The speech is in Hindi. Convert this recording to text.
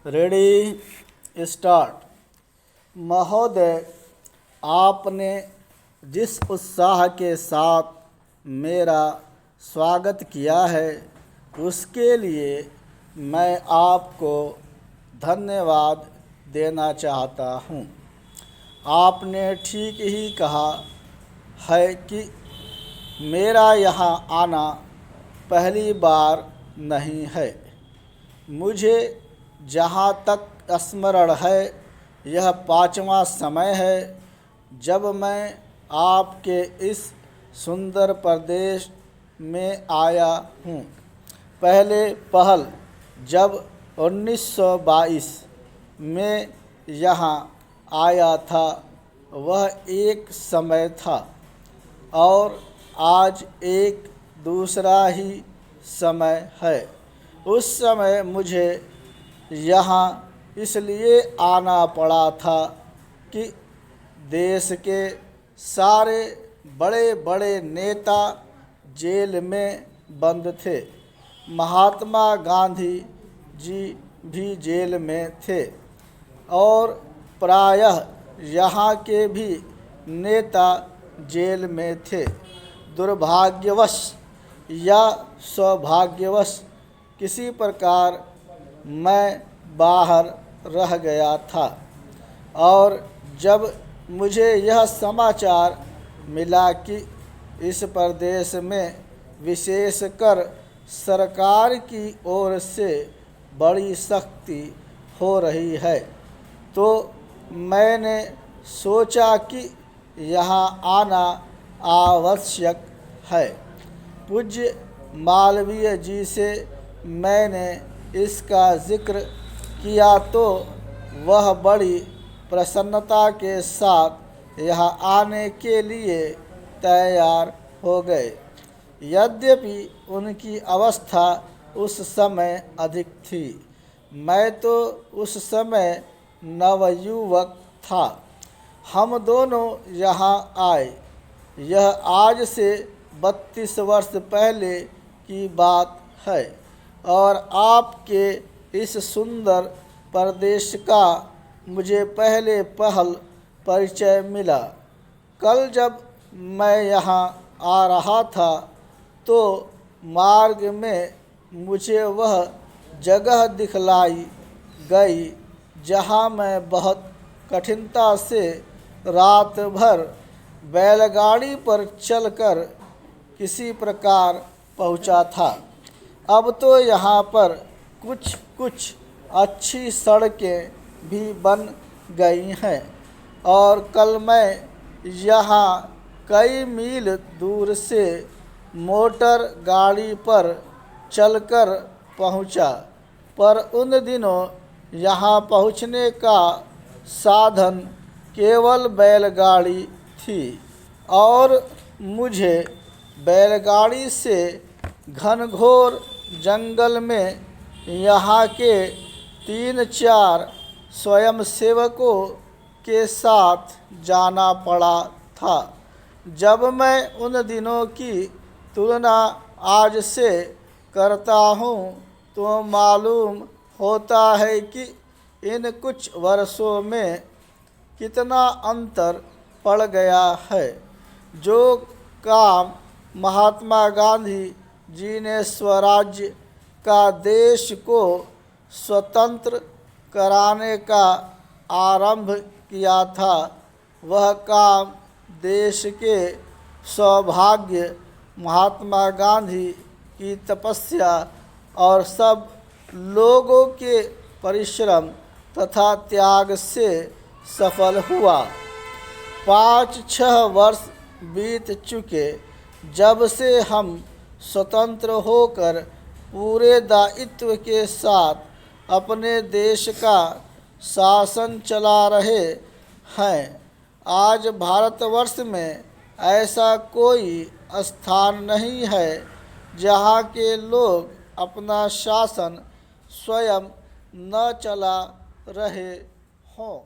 Ready start. महोदय, आपने जिस उत्साह के साथ मेरा स्वागत किया है उसके लिए मैं आपको धन्यवाद देना चाहता हूँ। आपने ठीक ही कहा है कि मेरा यहाँ आना पहली बार नहीं है। मुझे जहाँ तक स्मरण है यह 5वां समय है जब मैं आपके इस सुंदर प्रदेश में आया हूँ। पहल जब 1922 में यहाँ आया था वह एक समय था और आज एक दूसरा ही समय है। उस समय मुझे यहाँ इसलिए आना पड़ा था कि देश के सारे बड़े बड़े नेता जेल में बंद थे। महात्मा गांधी जी भी जेल में थे और प्रायः यहाँ के भी नेता जेल में थे। दुर्भाग्यवश या सौभाग्यवश किसी प्रकार मैं बाहर रह गया था और जब मुझे यह समाचार मिला कि इस प्रदेश में विशेषकर सरकार की ओर से बड़ी सख्ती हो रही है तो मैंने सोचा कि यहाँ आना आवश्यक है। पूज्य मालवीय जी से मैंने इसका जिक्र किया तो वह बड़ी प्रसन्नता के साथ यहाँ आने के लिए तैयार हो गए। यद्यपि उनकी अवस्था उस समय अधिक थी, मैं तो उस समय नवयुवक था। हम दोनों यहाँ आए। यह आज से 32 वर्ष पहले की बात है और आपके इस सुंदर प्रदेश का मुझे पहल परिचय मिला। कल जब मैं यहाँ आ रहा था तो मार्ग में मुझे वह जगह दिखलाई गई जहाँ मैं बहुत कठिनता से रात भर बैलगाड़ी पर चलकर किसी प्रकार पहुँचा था। अब तो यहाँ पर कुछ अच्छी सड़कें भी बन गई हैं और कल मैं यहाँ कई मील दूर से मोटर गाड़ी पर चलकर पहुँचा, पर उन दिनों यहाँ पहुँचने का साधन केवल बैलगाड़ी थी और मुझे बैलगाड़ी से घनघोर जंगल में यहाँ के 3-4 स्वयंसेवकों के साथ जाना पड़ा था। जब मैं उन दिनों की तुलना आज से करता हूँ तो मालूम होता है कि इन कुछ वर्षों में कितना अंतर पड़ गया है। जो काम महात्मा गांधी जी ने स्वराज्य का देश को स्वतंत्र कराने का आरंभ किया था वह काम देश के सौभाग्य महात्मा गांधी की तपस्या और सब लोगों के परिश्रम तथा त्याग से सफल हुआ। 5-6 वर्ष बीत चुके जब से हम स्वतंत्र होकर पूरे दायित्व के साथ अपने देश का शासन चला रहे हैं। आज भारतवर्ष में ऐसा कोई स्थान नहीं है जहाँ के लोग अपना शासन स्वयं न चला रहे हों।